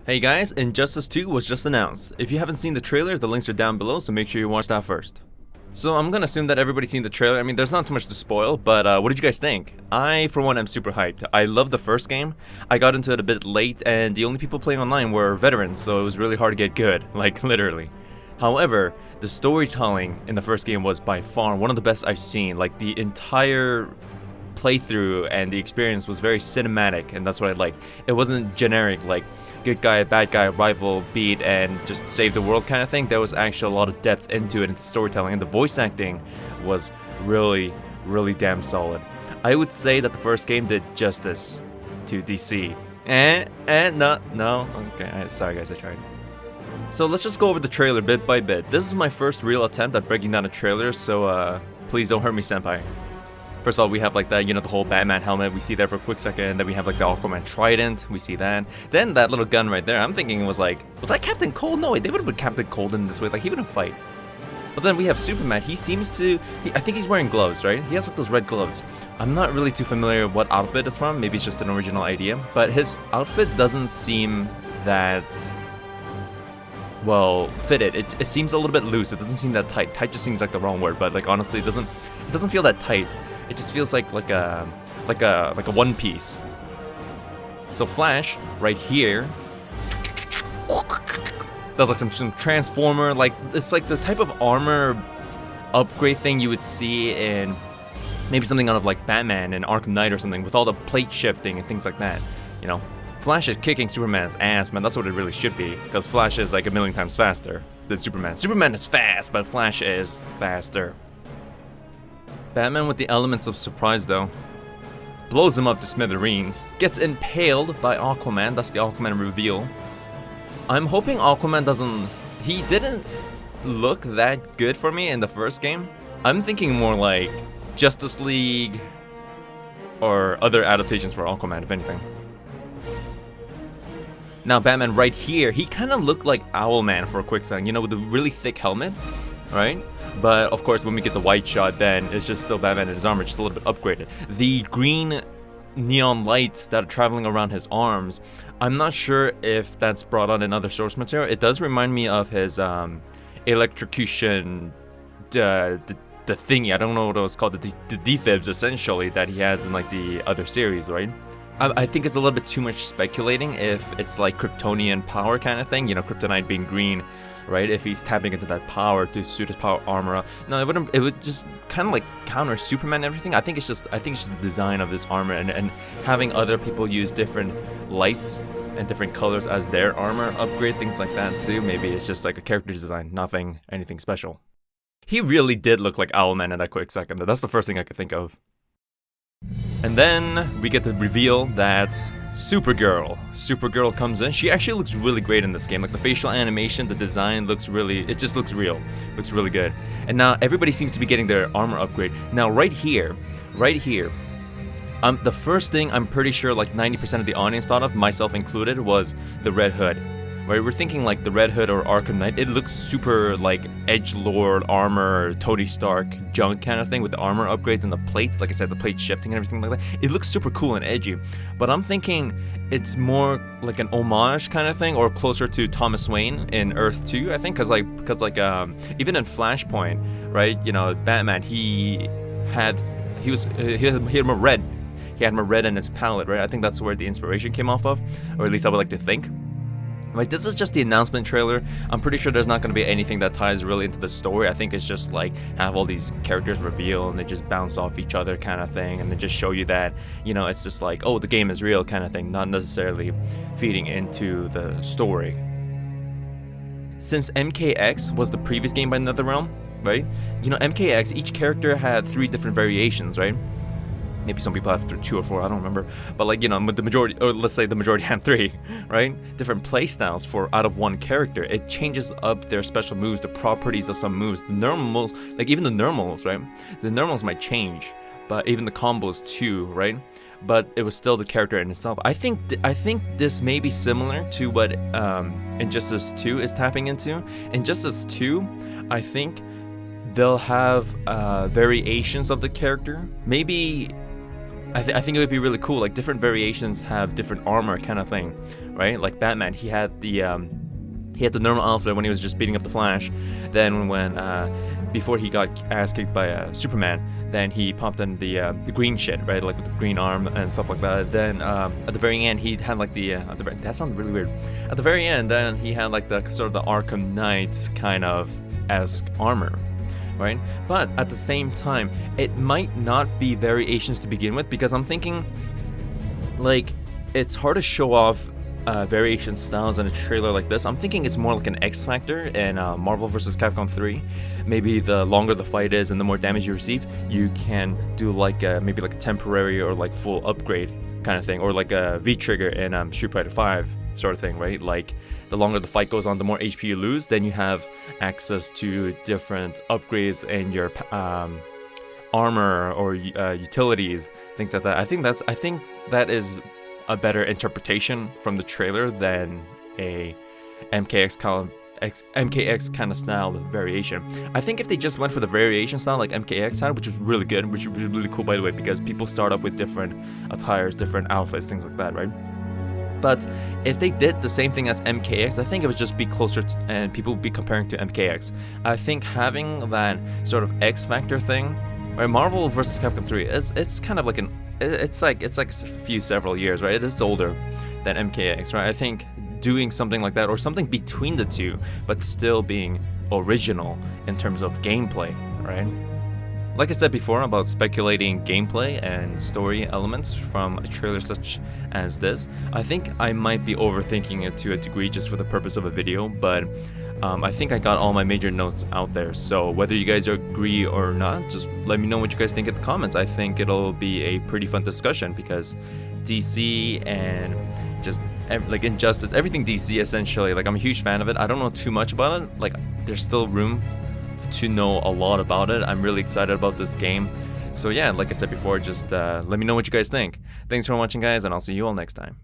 Hey guys, Injustice 2 was just announced. If you haven't seen the trailer, the links are down below, so make sure you watch that first. So I'm gonna assume that everybody's seen the trailer. I mean, there's not too much to spoil, but what did you guys think? I, for one, am super hyped. I love the first game. I got into it a bit late, and the only people playing online were veterans, so it was really hard to get good, like literally. However, the storytelling in the first game was by far one of the best I've seen. Like, the entire playthrough and the experience was very cinematic, and that's what I liked. It wasn't generic, like good guy, bad guy, rival, beat, and just save the world kind of thing. There was actually a lot of depth into it, and the storytelling, and the voice acting was really damn solid. I would say that the first game did justice to DC. No, okay, sorry guys, I tried. So let's just go over the trailer bit by bit. This is my first real attempt at breaking down a trailer, so please don't hurt me, senpai. First of all, we have like that, the whole Batman helmet, we see that for a quick second. Then we have like the Aquaman trident, we see that. Then that little gun right there, I'm thinking it was like, was that Captain Cold? No, they would have put Captain Cold in this way, like he wouldn't fight. But then we have Superman, he seems to, I think he's wearing gloves, right? He has like those red gloves. I'm not really too familiar what outfit it's from, maybe it's just an original idea. But his outfit doesn't seem that, well, fitted. It seems a little bit loose, it doesn't seem that tight. Tight just seems like the wrong word, but like honestly, it doesn't feel that tight. It just feels like a one piece. So Flash right here does like some transformer, like it's like the type of armor upgrade thing you would see in maybe something out of like Batman and Arkham Knight or something, with all the plate shifting and things like that. Flash is kicking Superman's ass, man. That's what it really should be, because Flash is like a million times faster than Superman. Superman is fast, but Flash is faster. Batman with the elements of surprise though. Blows him up to smithereens. Gets impaled by Aquaman, that's the Aquaman reveal. I'm hoping Aquaman doesn't... He didn't look that good for me in the first game. I'm thinking more like Justice League or other adaptations for Aquaman, if anything. Now Batman right here, he kind of looked like Owlman for a quick second, with the really thick helmet, right? But of course, when we get the wide shot, then it's just still Batman in his armor, just a little bit upgraded. The green neon lights that are traveling around his arms, I'm not sure if that's brought on in other source material. It does remind me of his electrocution, the thingy. I don't know what it was called, the defibs essentially that he has in like the other series, right? I think it's a little bit too much speculating if it's like Kryptonian power kind of thing, Kryptonite being green, right? If he's tapping into that power to suit his power armor up. No, it wouldn't. It would just kind of like counter Superman and everything. I think it's just the design of this armor, and having other people use different lights and different colors as their armor upgrade, things like that too. Maybe it's just like a character design, anything special. He really did look like Owlman in that quick second. That's the first thing I could think of. And then we get the reveal that Supergirl comes in. She actually looks really great in this game. Like the facial animation, the design it just looks real. Looks really good. And now everybody seems to be getting their armor upgrade. Now right here, the first thing I'm pretty sure like 90% of the audience thought of, myself included, was the Red Hood. Right, we're thinking like the Red Hood or Arkham Knight. It looks super like edgelord armor, Tony Stark junk kind of thing with the armor upgrades and the plates. Like I said, the plate shifting and everything like that. It looks super cool and edgy. But I'm thinking it's more like an homage kind of thing, or closer to Thomas Wayne in Earth 2, I think, because even in Flashpoint, right? Batman, he had more red. He had more red in his palette, right? I think that's where the inspiration came off of, or at least I would like to think. Right, this is just the announcement trailer. I'm pretty sure there's not going to be anything that ties really into the story. I think it's just like have all these characters reveal and they just bounce off each other kind of thing, and they just show you that, it's just like, oh, the game is real kind of thing, not necessarily feeding into the story. Since MKX was the previous game by NetherRealm, right? MKX, each character had 3 different variations, right? Maybe some people have 2 or 4, I don't remember. But like, with the majority, or let's say the majority had 3, right? Different playstyles for out of one character. It changes up their special moves, the properties of some moves. The normals, like even the normals, right? The normals might change, but even the combos too, right? But it was still the character in itself. I think this may be similar to what Injustice 2 is tapping into. Injustice 2, I think they'll have variations of the character. Maybe I think it would be really cool. Like different variations have different armor, kind of thing, right? Like Batman, he had the normal outfit when he was just beating up the Flash. Then when before he got ass kicked by Superman, then he popped in the green shit, right? Like with the green arm and stuff like that. Then at the very end, he had like that sounds really weird. At the very end, then he had like the sort of the Arkham Knight kind of esque armor, right? But at the same time, it might not be variations to begin with, because I'm thinking like it's hard to show off variation styles in a trailer like this. I'm thinking it's more like an X factor in Marvel vs. Capcom 3. Maybe the longer the fight is and the more damage you receive, you can do like maybe like a temporary or like full upgrade kind of thing, or like a V-trigger in Street Fighter 5 sort of thing, right? Like the longer the fight goes on, the more HP you lose, then you have access to different upgrades in your armor or utilities, things like that. I think that is a better interpretation from the trailer than a MKX kind of style variation. I think if they just went for the variation style like MKX had, which was really good, which would be really cool by the way, because people start off with different attires, different outfits, things like that, right? But if they did the same thing as MKX, I think it would just be closer to, and people would be comparing to MKX. I think having that sort of X Factor thing, right? Marvel vs. Capcom 3, it's kind of like it's like several years, right? It's older than MKX, right? I think doing something like that, or something between the two, but still being original in terms of gameplay, right? Like I said before about speculating gameplay and story elements from a trailer such as this, I think I might be overthinking it to a degree just for the purpose of a video, but I think I got all my major notes out there. So whether you guys agree or not, just let me know what you guys think in the comments. I think it'll be a pretty fun discussion, because DC and just like Injustice, everything DC essentially, like I'm a huge fan of it. I don't know too much about it. Like there's still room to know a lot about it. I'm really excited about this game. So yeah, like I said before, just let me know what you guys think. Thanks for watching, guys, and I'll see you all next time.